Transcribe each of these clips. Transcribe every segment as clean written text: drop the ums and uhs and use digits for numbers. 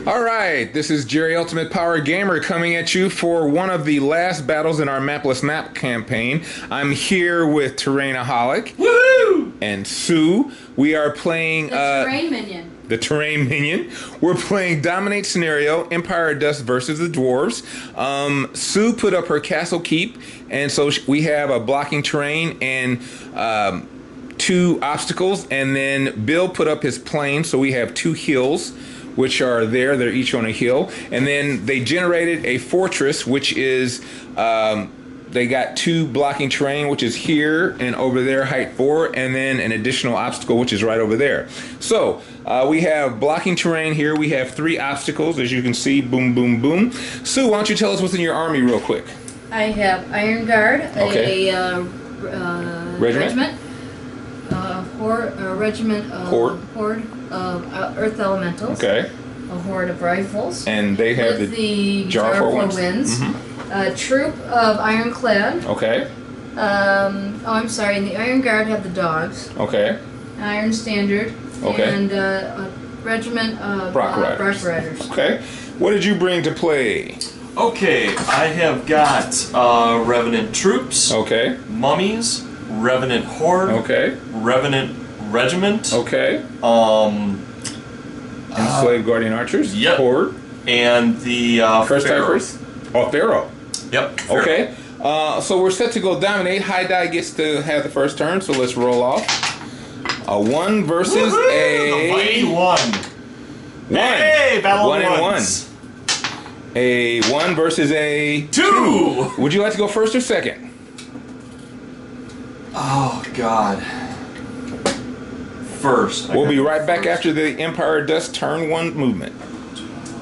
Alright, this is Jerry Ultimate Power Gamer coming at you for one of the last battles in our Mapless Map Campaign. I'm here with Terrainaholics and Sue. We are playing the Terrain Minion. The Terrain Minion. We're playing Dominate Scenario, Empire of Dust versus the Dwarves. Sue put up her castle keep, and so we have a blocking terrain and 2 obstacles, and then Bill put up his plane, so we have 2 hills which are there. They're each on a hill, and then they generated a fortress, which is they got 2 blocking terrain, which is here and over there, height 4, and then an additional obstacle, which is right over there. So we have blocking terrain here. We have 3 obstacles, as you can see. Boom, boom, boom. Sue, why don't you tell us what's in your army real quick? I have Iron Guard, okay. a regiment, a regiment of horde of Earth Elementals. Okay. A horde of rifles. And they have the Jar for Winds. Mm-hmm. A troop of Ironclad. Okay. Oh, I'm sorry. In the Iron Guard have the dogs. Okay. Iron Standard. Okay. And a regiment of Brock Riders. Okay. What did you bring to play? Okay, I have got Revenant troops. Okay. Mummies. Revenant horde. Okay. Revenant regiment. Okay. Enslaved Guardian Archers. Yep. Horde. And the First Pharaoh. Typers. Oh, Pharaoh. Yep. Pharaoh. Okay. So we're set to go dominate. High Die gets to have the first turn, so let's roll off. A 1 versus a... The mighty 1. Hey, battle 1 and 1. A 1 versus a 2. Would you like to go first or second? Oh, God. First. We'll be right back after the Empire of Dust turn 1 movement.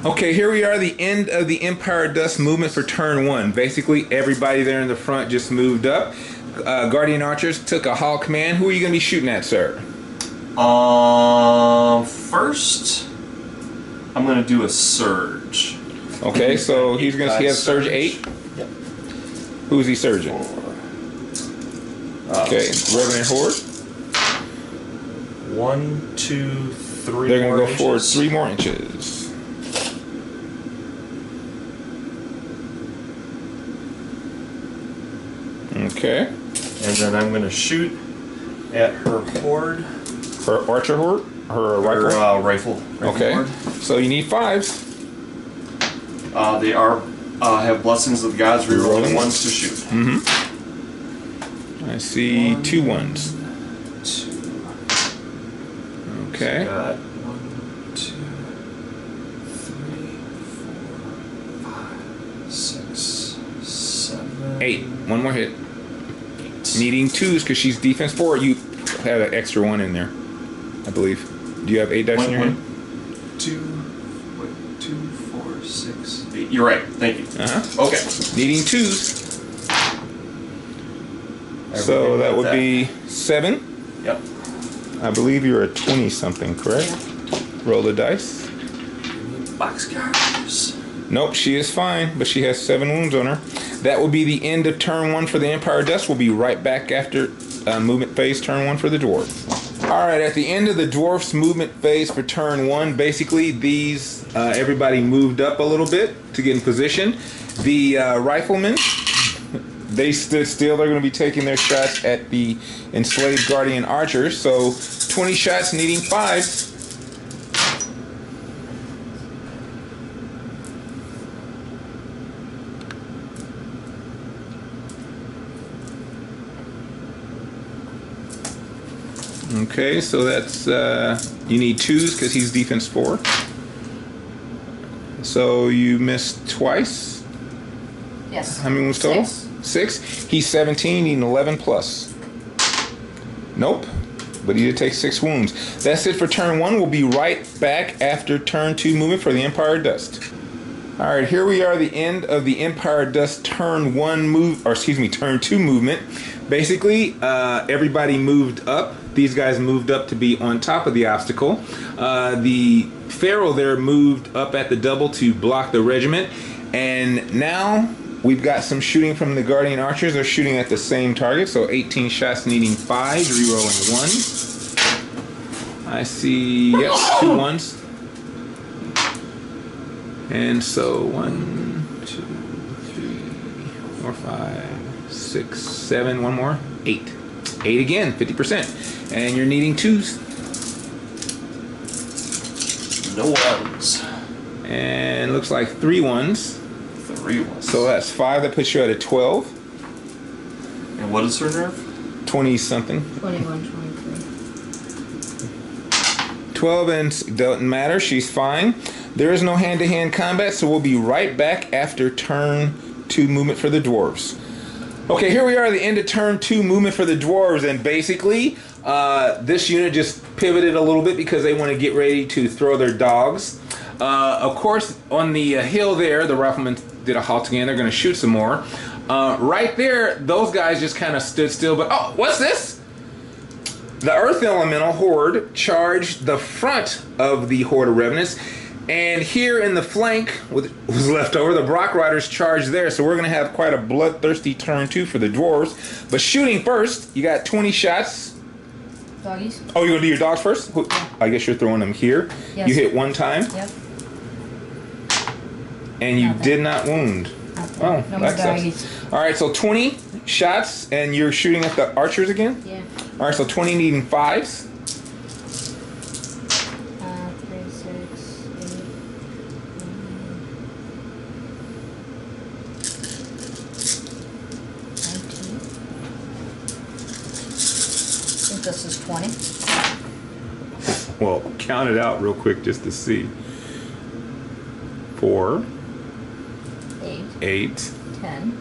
Okay, here we are, the end of the Empire of Dust movement for turn 1. Basically, everybody there in the front just moved up. Guardian Archers took a Hall command. Who are you going to be shooting at, sir? First, I'm going to do a surge. Okay, so he has surge 8. Yep. Who's he surging? Okay, Revenant Horde. 1, 2, 3. They're going to go forward 3 more inches. Okay. And then I'm going to shoot at her horde. Her archer horde? Her rifle? Rifle okay. Horde. So you need 5s. They have blessings of the gods. Rerolling 1s to shoot. Mm-hmm. I see 2 1s. 2. Okay. So got 1, 2, 3, 4, 5, 6, 7, 8. 1 more hit. 8. Needing 2s because she's defense 4. You have an extra 1 in there, I believe. Do you have 8 dice in your hand? 2, 4, 6, 8. You're right. Thank you. Okay. Needing 2s. So that would be 7. Yep. I believe you're a 20-something, correct? Yeah. Roll the dice. Boxcars. Nope, she is fine, but she has 7 wounds on her. That will be the end of turn 1 for the Empire of Dust. We'll be right back after movement phase turn 1 for the Dwarves. Alright, at the end of the Dwarfs movement phase for turn 1, basically these, everybody moved up a little bit to get in position. The riflemen, they stood still. They're going to be taking their shots at the enslaved Guardian Archers. So 20 shots needing 5s. Okay, so that's, you need 2s because he's defense 4. So you missed twice? Yes. How many wounds total? 6. He's 17, needing 11 plus. Nope, but he did take 6 wounds. That's it for turn 1. We'll be right back after turn 2 movement for the Empire of Dust. Alright, here we are, the end of the Empire of Dust turn 1 move, or excuse me, turn 2 movement. Basically, everybody moved up. These guys moved up to be on top of the obstacle. The Pharaoh there moved up at the double to block the regiment. And now we've got some shooting from the Guardian Archers. They're shooting at the same target, so 18 shots needing 5, rerolling 1. I see, yep, 2 1s. And so 1, 2, 3, 4, 5, 6, 7. One more. 8. 8 again. 50%. And you're needing 2s. No ones. And looks like 3 1s. 3 ones. So that's 5. That puts you at a 12. And what is her nerve? 20 something. 21, 23. 12 and doesn't matter. She's fine. There is no hand-to-hand combat, so we'll be right back after turn 2 movement for the dwarves. Okay, here we are at the end of turn 2 movement for the dwarves, and basically this unit just pivoted a little bit because they want to get ready to throw their dogs. Of course, on the hill there, the riflemen did a halt again. They're going to shoot some more. Right there, those guys just kind of stood still. But oh, what's this? The Earth Elemental Horde charged the front of the Horde of Revenants. And here in the flank, what was left over, the Brock Riders charged there. So we're going to have quite a bloodthirsty turn 2 for the dwarves. But shooting first, you got 20 shots. Doggies? Oh, you're going to do your dogs first? I guess you're throwing them here. Yes. You hit 1 time. Yep. And you Nothing. did not wound. Oh, No more that sucks. doggies. All right, so 20 shots, and you're shooting at the archers again? Yeah. All right, so 20 needing 5s. 3, 6, 8, 19. I think this is 20. Well, count it out real quick just to see. 4, 8, 8. 10.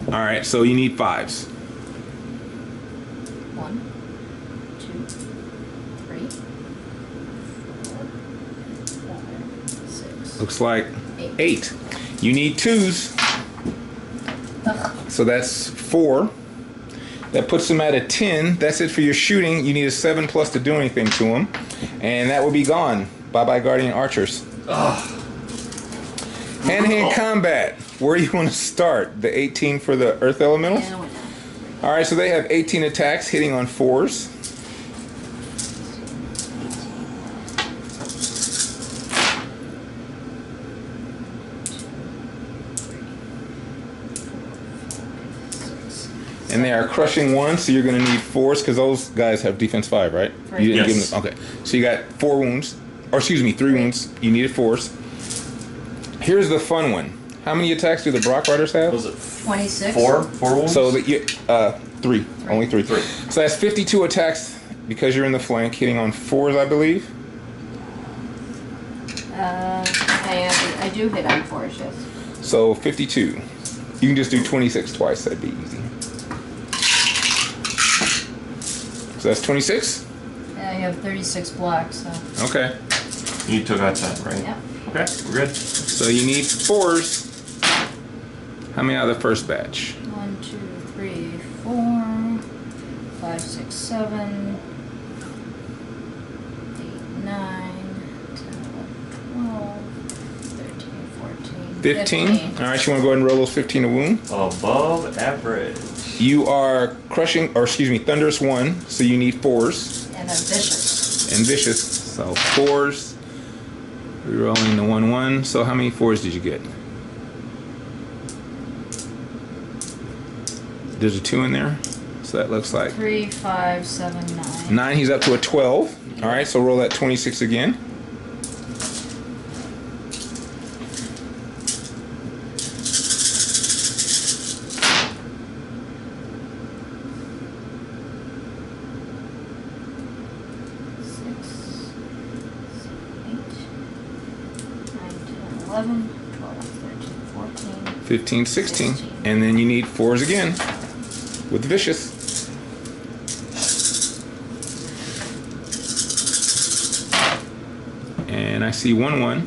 All right, so you need 5s. 1, 2, 3, 4, 5, 6. Looks like 8. 8. You need 2s. Ugh. So that's 4. That puts them at a 10. That's it for your shooting. You need a 7 plus to do anything to them. And that will be gone. Bye-bye, Guardian Archers. Ugh. Hand-to-hand combat. Where do you want to start? The 18 for the Earth Elementals? Yeah, why not? All right, so they have 18 attacks, hitting on 4s. And they are crushing 1, so you're going to need 4s because those guys have defense 5, right? 3. You didn't Yes. give them. Okay, so you got 4 wounds, or excuse me, 3 wounds. You needed 4s. Here's the fun one. How many attacks do the Brock Riders have? Was it 26. 4? 4 wounds? So that you 3, only 3. 3. So that's 52 attacks because you're in the flank, hitting on 4s, I believe. I do hit on 4s, yes. So 52. You can just do 26 twice. That'd be easy. So that's 26. Yeah, you have 36 blocks, so. Okay. You took out 10, right? Yep. Okay, we're good. So you need 4s. How many out of the first batch? 1, 2, 3, 4, 5, 6, 7, 8, 9, 10, 11, 12, 13, 14, 15. All right, you want to go ahead and roll those 15 to wound. Above average. You are crushing, or excuse me, Thunderous 1, so you need 4s. And then vicious. And Vicious, so 4s. Rerolling the 1, 1. So how many 4s did you get? There's a 2 in there, so that looks like 3, 5, 7, 9. 9. He's up to a 12. All right, so roll that 26 again. Six, 8, 9, 10, 11, 12, 13, 14. 15, 16. 16. And then you need 4s again with Vicious. And I see 1, 1.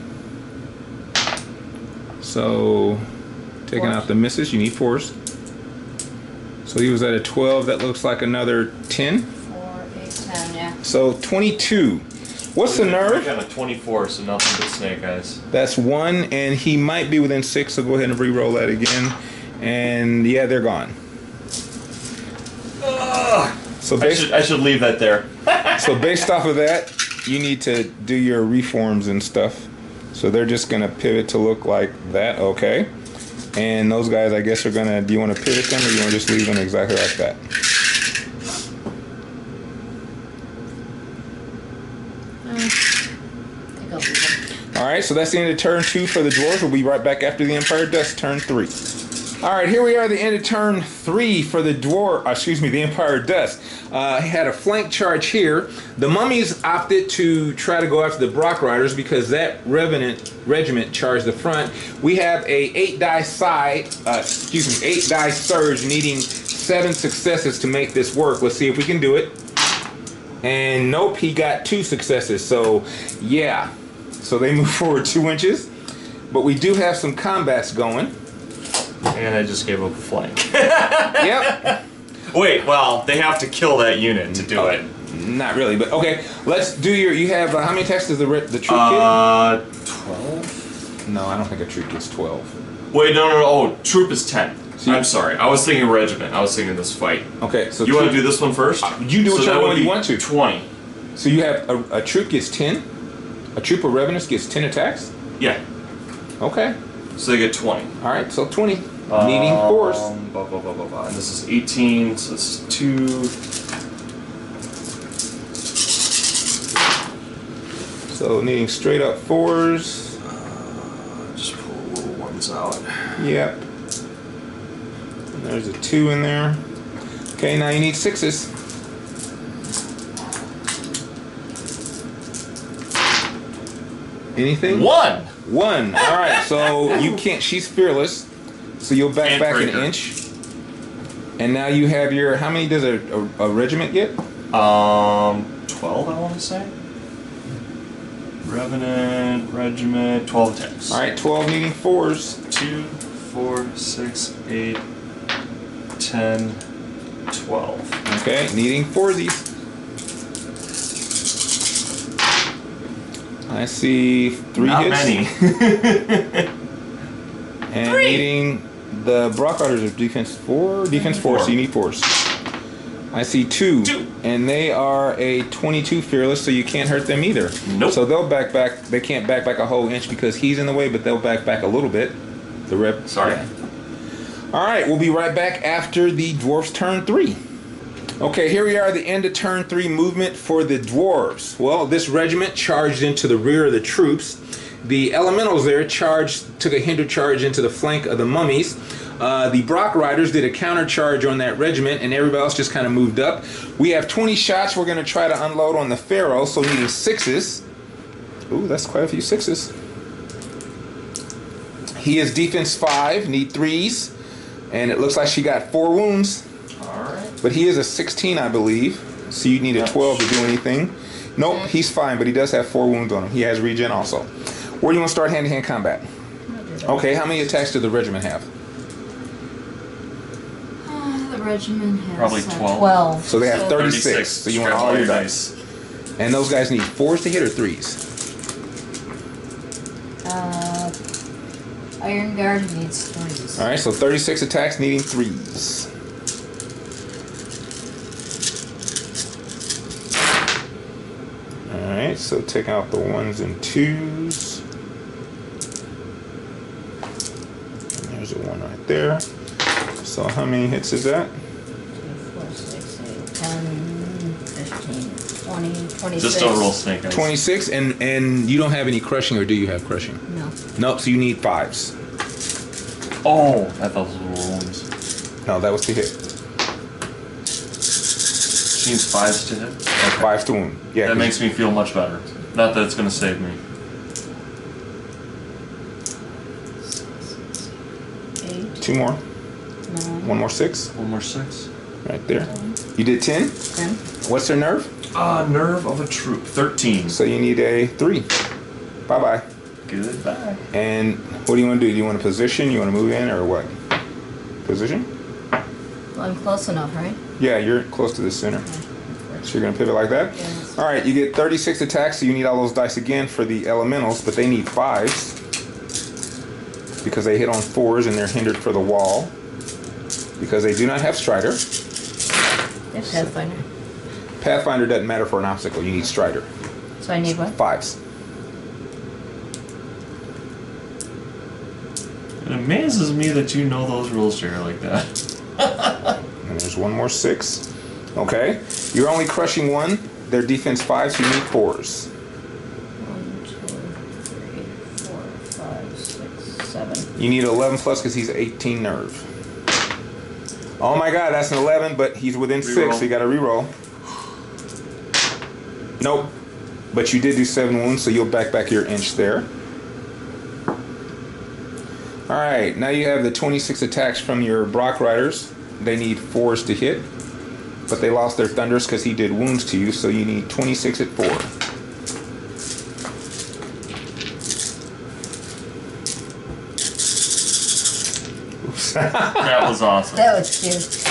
So taking 4s. out the misses, you need 4s. So he was at a 12. That looks like another 10. 4, 8, 10, yeah. So 22. What's the I nerve? got a 24, so nothing but snake eyes. That's 1, and he might be within 6, so go ahead and re-roll that again. And yeah, they're gone. Ugh. So I should leave that there. so based off of that, you need to do your reforms and stuff. So they're just gonna pivot to look like that, okay? And those guys, I guess, are gonna. Do you want to pivot them, or you want to just leave them exactly like that? All right, so that's the end of turn 2 for the Dwarves. We'll be right back after the Empire of Dust, turn 3. All right, here we are, the end of turn 3 for the the Empire of Dust. Had a flank charge here. The mummies opted to try to go after the Brock Riders because that regiment charged the front. We have a 8-die side, 8-die surge, needing 7 successes to make this work. Let's see if we can do it. And nope, he got 2 successes. So yeah, so they move forward 2 inches. But we do have some combats going. And I just gave up a flank. Yep. Wait, well, they have to kill that unit to do it. Not really, but okay. Let's do your. You have how many attacks does the troop get? 12. No, I don't think a troop gets 12. Wait, no. Oh, troop is 10. So I'm sorry. I was thinking regiment. I was thinking this fight. Okay, so you want to do this one first? You do whichever one you want to. 20. So you have a troop gets 10. A troop of revenants gets 10 attacks. Yeah. Okay. So they get 20. All right, so 20. Needing 4s. And this is 18, so this is 2. So needing straight up 4s. Just pull little ones out. Yep. And there's a 2 in there. Okay, now you need 6s. Anything? 1! 1. All right, so you can't. She's fearless. So you'll back an inch. And now you have your. How many does a regiment get? 12, I want to say. Regiment, 12 attacks. All right, 12 needing 4s. 2, 4, 6, 8, 10, 12. Okay, needing 4sies. I see 3 Not hits. many. And 3. Needing the Brock Riders of defense 4. Defense 4, so you need 4s. I see 2. And they are a 22 fearless, so you can't hurt them either. Nope. So they'll back. They can't back a whole inch because he's in the way, but they'll back a little bit. The rep. Sorry. Yeah. All right, we'll be right back after the Dwarves turn 3. Okay, here we are, the end of turn 3 movement for the Dwarves. Well, this regiment charged into the rear of the troops. The elementals there took a hinder charge into the flank of the mummies. The Brock Riders did a counter charge on that regiment, and everybody else just kind of moved up. We have 20 shots we're going to try to unload on the Pharaoh, so needing 6s. Ooh, that's quite a few 6s. He is defense 5, need 3s, and it looks like she got 4 wounds. All right. But he is a 16, I believe, so you need a 12 to do anything. Nope, he's fine, but he does have 4 wounds on him. He has regen also. Where do you want to start hand-to-hand combat? Okay, how many attacks does the regiment have? The regiment has Probably 12. 12. So they have 36. So you want all your dice. And those guys need 4s to hit or 3s? Iron Guard needs 3s. All right, so 36 attacks needing 3s. All right, so take out the 1s and 2s. And there's a 1 right there. So how many hits is that? 2, 4, 6, 8, 10, 15, 20, 26. Just don't roll snake eyes. 26, and you don't have any crushing, or do you have crushing? No. Nope, so you need 5s. Oh, I thought those were wounds. No, that was to hit. She needs 5s to hit? Okay. 5s to wound. Yeah. That makes me feel much better. Not that it's going to save me. 8. 2 more. 9. 1 more 6. 1 more 6. Right there. You did 10? 10. What's their nerve? Nerve of a troop. 13. So you need a 3. Bye-bye. Goodbye. And what do you want to do? Do you want to position? You want to move in or what? Position? Well, I'm close enough, right? Yeah, you're close to the center. Okay. So you're going to pivot like that? Yes. All right, you get 36 attacks, so you need all those dice again for the elementals, but they need 5s because they hit on 4s and they're hindered for the wall because they do not have Strider. They have Pathfinder. Pathfinder doesn't matter for an obstacle. You need Strider. So I need what? 5s. It amazes me that you know those rules, Jerry, like that. And there's one more 6. Okay. You're only crushing 1. Their defense 5, so you need 4s. 1, 2, 3, 4, 5, 6, 7. You need 11 plus because he's 18 nerve. Oh my god, that's an 11, but he's within 6, so you got to reroll. Nope. But you did do 7 wounds, so you'll back your inch there. Alright, now you have the 26 attacks from your Brock Riders. They need 4s to hit. But they lost their thunders because he did wounds to you, so you need 26 at 4. Oops. That was awesome. That was cute.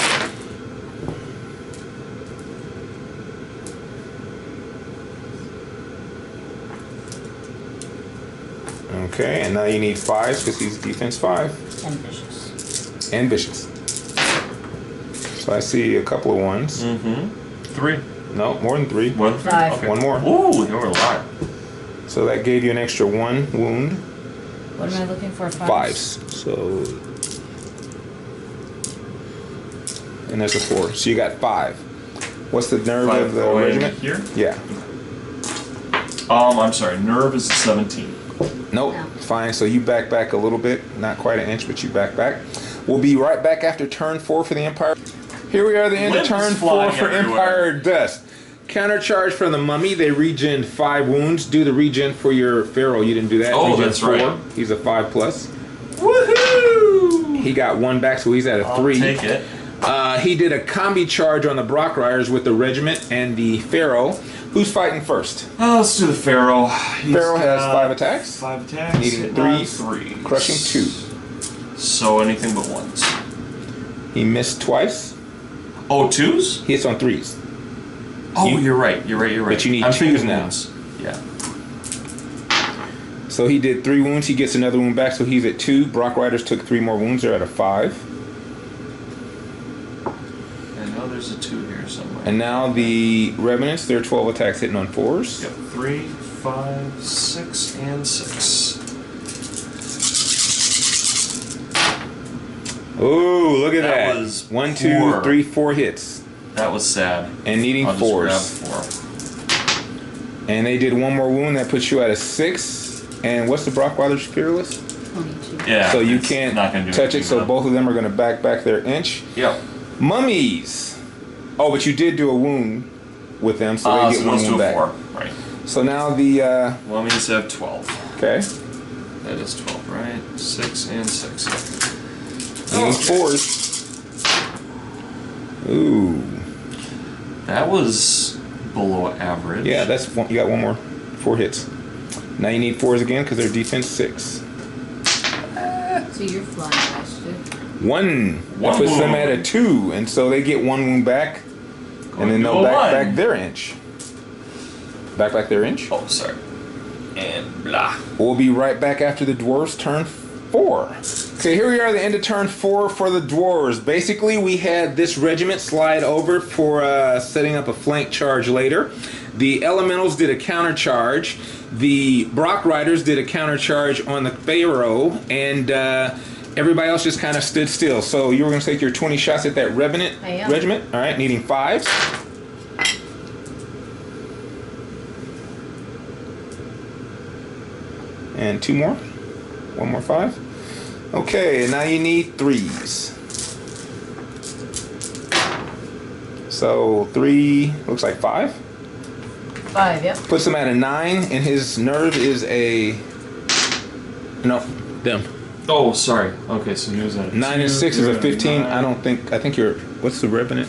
Okay, and now you need 5s because he's defense 5. And vicious. And vicious. So I see a couple of 1s. 3. No, more than 3. More than 3? 5. Okay. 1 more. Ooh, there were a lot. So that gave you an extra 1 wound. What am I looking for? 5s. So, and there's a 4. So you got 5. What's the nerve 5 of the going regiment? Here? Yeah. I'm sorry. Nerve is a 17. Nope. No. Fine. So you back a little bit. Not quite an inch, but you back. We'll be right back after turn 4 for the Empire. Here we are at the end of turn 4 for Empire of Dust. Countercharge from the Mummy. They regen 5 wounds. Do the regen for your Pharaoh. You didn't do that. Oh, regen that's 4. right. He's a 5 plus. Woohoo! He got 1 back, so he's at a 3. I'll take it. He did a combi charge on the Brock Riders with the regiment and the Pharaoh. Who's fighting first? Oh, let's do the Pharaoh. Pharaoh has 5 attacks. 5 attacks. Needing Hitting 3, 3. crushing 2. So anything but 1s. He missed twice. Oh, 2s? He hits on 3s. Oh, you're right. But you need I'm 2s thinking now. ones. Yeah. So he did 3 wounds. He gets another wound back, so he's at 2. Brock Riders took 3 more wounds. They're at a 5. I know there's a 2 here somewhere. And now the Revenants, they're 12 attacks hitting on 4s. Yep. 3, 5, 6, and 6. Oh, look at That that. was 1, 2, poor. 3, 4 hits. That was sad. And needing I'll 4s. just grab 4. And they did 1 more wound. That puts you at a 6. And what's the Brock Riders Fearless? 22. Yeah. So you it's can't not gonna do touch it, anything so with both of them are going to back their inch. Yep. Mummies. Oh, but you did do a wound with them, so they get 1 let's do wound a back. 4. Right. So now the, Mummies have 12. okay, That is 12, right? 6 and 6. needing 4s. Ooh. That was below average. Yeah, that's one, you got 1 more. 4 hits. Now you need 4s again because they're defense 6. So you're flying faster. 1. That puts them at a 2, and so they get 1 wound back, and then they'll back their inch. Back their inch. Oh, sorry. And blah. We'll be right back after the Dwarves turn 4. Okay, here we are at the end of turn 4 for the Dwarves. Basically, we had this regiment slide over for setting up a flank charge later. The Elementals did a counter charge. The Brock Riders did a counter charge on the Pharaoh, and everybody else just kind of stood still. So you were going to take your 20 shots at that regiment? I am. Regiment. All right, needing 5s. And 2 more. 1 more 5. Okay, and now you need 3s. So 3 looks like 5. 5, yep. Puts him at a 9, and his nerve is a them. Oh, sorry. Okay, so he was at a 9 and 2, 6 is a you're at 15. 9. I think you're. What's the revenant?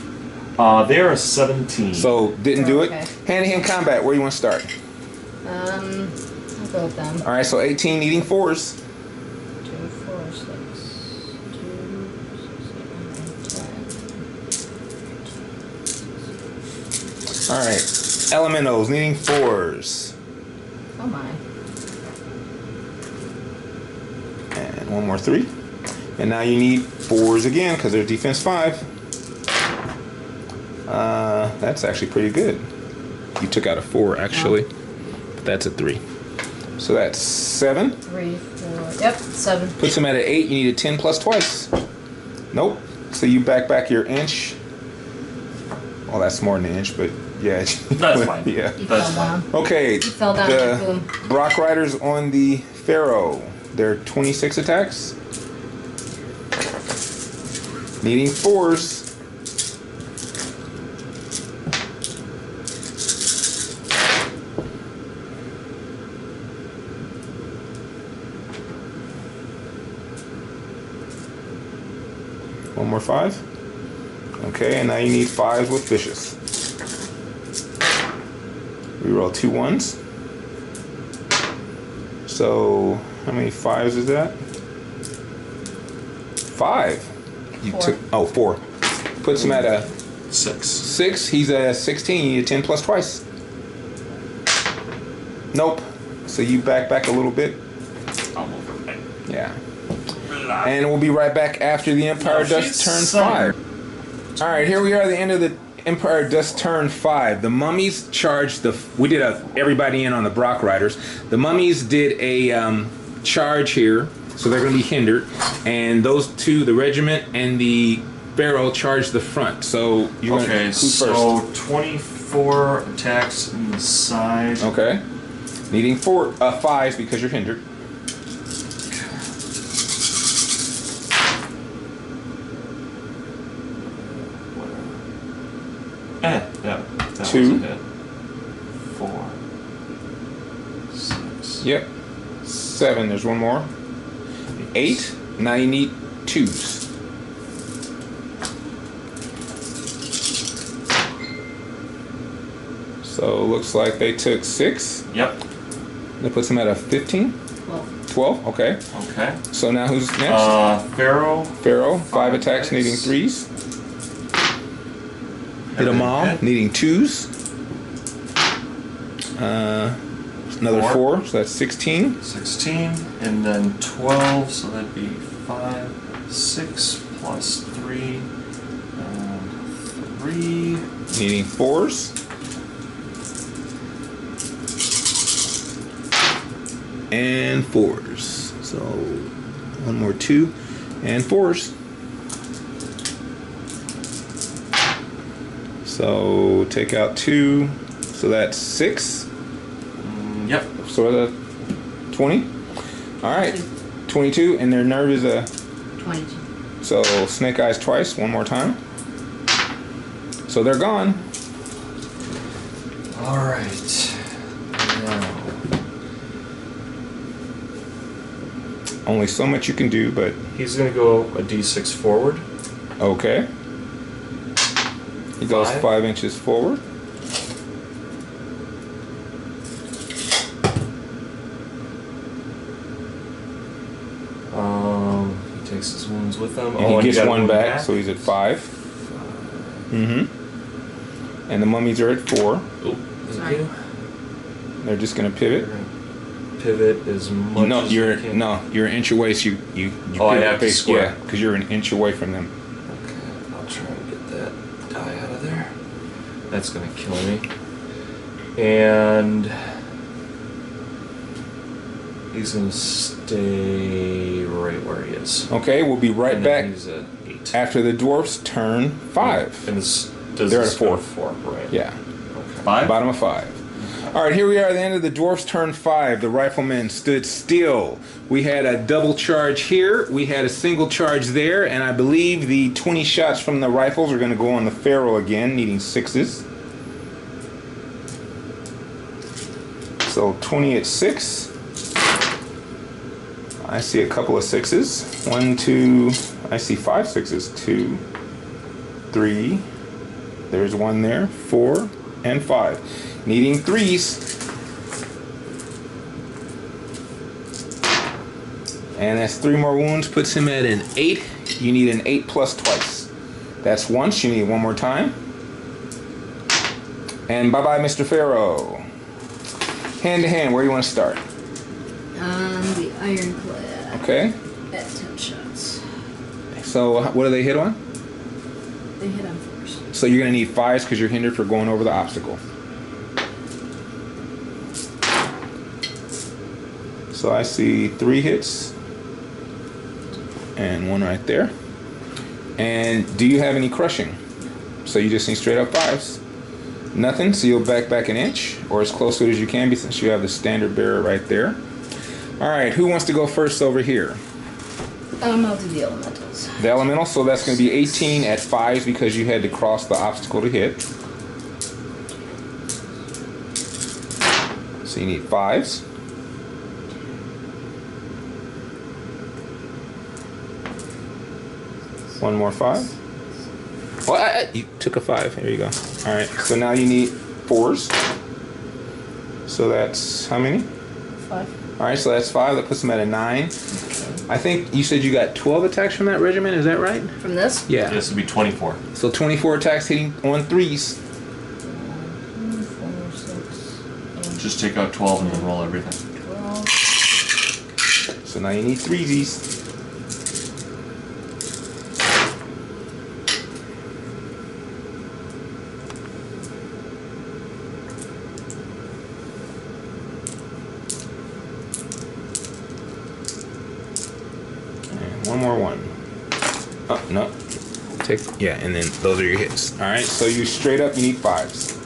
They're a 17. So didn't do it. Okay. Hand-to-hand combat. Where do you want to start? I'll go with them. All right. So 18 needing 4s. 2, 4, 6, 2, 6, 8, 9, 10. All right. Elementals needing 4s. Oh my. And 1 more 3. And now you need 4s again because they're defense 5. That's actually pretty good. You took out a 4 actually. That's a 3. So that's 7. 3, 4. Yep, 7. Puts him at an 8. You need a 10 plus twice. Nope. So you back your inch. Well, that's more than an inch, but yeah. That's fine. Yeah. He fell down. Okay. He fell down. The Brock Riders on the Pharaoh. They're 26 attacks. Needing 4s. One more 5. Okay, and now you need 5s with vicious. Reroll 2 1s. So how many 5s is that? 5. You 4. took 4. Puts him at a 6. 6. He's a 16. You need a 10 plus twice. Nope. So you back a little bit. I'm over it. Yeah. And we'll be right back after the Empire Dust turn 5. Alright, here we are at the end of the Empire Dust turn 5. The mummies charged we did everybody in on the Brock Riders. The mummies did a charge here, so they're going to be hindered. And those two, the regiment and the Pharaoh, charged the front. So you're going to who's so first? 24 attacks on the side. Okay. Needing 5s because you're hindered. Yeah, that 2. was a hit. 4, 6. Yep. 7. There's one more. 8. Now you need 2s. So looks like they took 6. Yep. That puts them at a 15. 12. Okay. Okay. So now who's next? Pharaoh. Pharaoh. 5 attacks, needing 3s. Hit them all, needing 2s. Another 4, so that's 16. 16, and then 12, so that'd be 5, 6 plus 3, and 3. Needing 4s. And 4s. So one more 2 and 4s. So take out 2, so that's 6. Yep. So that's 20. All right, 22, and their nerve is a 22. So snake eyes twice, one more time. So they're gone. All right. Now. Only so much you can do, but He's going to go a d6 forward. okay. He goes 5 inches forward. He takes his wounds with him. And he gets one back, so he's at 5. Mm-hmm. And the mummies are at 4. Oh, thank you. They're just gonna pivot. Pivot as much as you can. You're an inch away, so you I have to square. Yeah, because you're an inch away from them. Okay, I'll try and get that die out of there. That's gonna kill me. And he's gonna stay right where he is. Okay, we'll be right And back he's at 8. after the dwarfs turn 5. And this They're at 4. 4, right? Yeah. Okay. 5? Bottom of 5. All right, here we are at the end of the dwarfs turn 5. The riflemen stood still. We had a double charge here. We had a single charge there, and I believe the 20 shots from the rifles are going to go on the Pharaoh again, needing 6s. So 20 at 6. I see a couple of 6s. 1, 2. I see 5 6s. 2, 3. There's one there. 4 and 5. Needing 3s. And that's 3 more wounds. Puts him at an 8. You need an 8 plus twice. That's once. You need one more time. And bye-bye, Mr. Pharaoh. Hand to hand. Where do you want to start? The ironclad. Okay. At 10 shots. So what do they hit on? They hit on first. So you're going to need 5s because you're hindered for going over the obstacle. So I see 3 hits and 1 right there. And do you have any crushing? So you just need straight up 5s. Nothing, so you'll back an inch or as close to it as you can be since you have the standard bearer right there. Alright, who wants to go first over here? I'll do the elementals. The elemental, so that's going to be 18 at 5s because you had to cross the obstacle to hit. So you need 5s. One more 5. Well, you took a 5. There you go. All right. So now you need 4s. So that's how many? 5. All right. So that's 5. That puts them at a 9. I think you said you got 12 attacks from that regiment. Is that right? From this? Yeah. This would be 24. So 24 attacks hitting on 3s. 4, 6, 8, Just take out 12 and then roll everything. 12. So now you need 3s. One more 1. Oh, no. Yeah, and then those are your hits. Alright, so you straight up, you need 5s.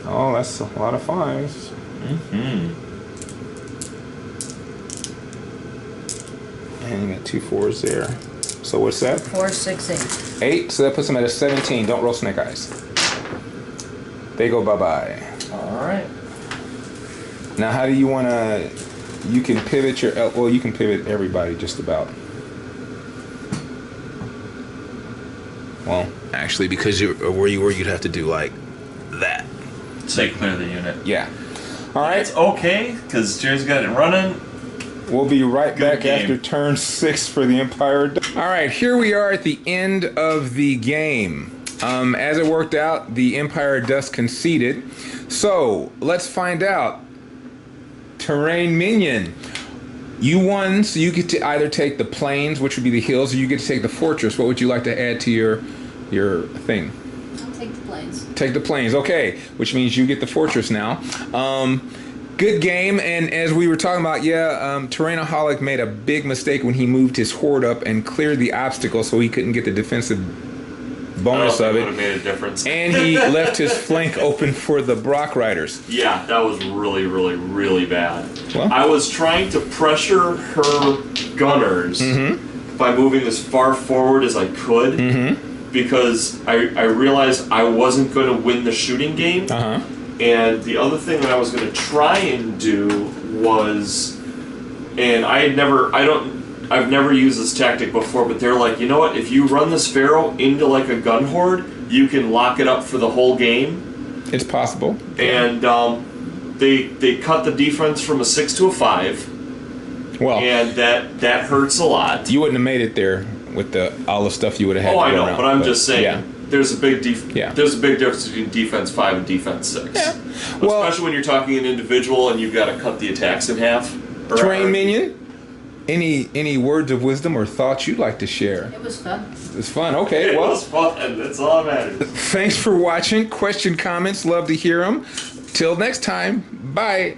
Oh, that's a lot of 5s. And you got 2 4s there. So what's that? 4, 6, 8. 8, so that puts them at a 17. Don't roll snake eyes. They go bye-bye. Alright. Now, how do you want to... You can pivot your... Well, you can pivot everybody just about. Well, actually, because you're where you were, you'd have to do like that. Say clear the unit. Yeah. All right. It's okay, because Jerry's got it running. We'll be right Good back game. after turn 6 for the Empire. All right, here we are at the end of the game. As it worked out, the Empire of Dust conceded. So let's find out. Terrain Minion. You won, so you get to either take the plains, which would be the hills, or you get to take the fortress. What would you like to add to your thing? I'll take the planes. Take the plains, okay, which means you get the fortress now. Good game, and as we were talking about, Terrainaholic made a big mistake when he moved his horde up and cleared the obstacle so he couldn't get the defensive bonus of it. Would have made a difference. And he left his flank open for the Brock Riders. Yeah, that was really, really, really bad. Well, I was trying to pressure her gunners by moving as far forward as I could because I realized I wasn't going to win the shooting game. And the other thing that I was going to try and do was, and I've never used this tactic before, but they're like, you know what, if you run this Pharaoh into like a gun horde, you can lock it up for the whole game. it's possible. And they cut the defense from a 6 to a 5. Well, And that hurts a lot. you wouldn't have made it there with all the stuff you would have had Oh, to I go know, around, but I'm just saying, yeah. there's a big Yeah. there's a big difference between defense 5 and defense 6. Yeah. Well, Especially when you're talking an individual and you've got to cut the attacks in half. Terrain Minion, any words of wisdom or thoughts you'd like to share? It was fun. It's fun. Okay, It well, was fun. That's all that matters. thanks for watching. Question, comments, love to hear them. Till next time, bye.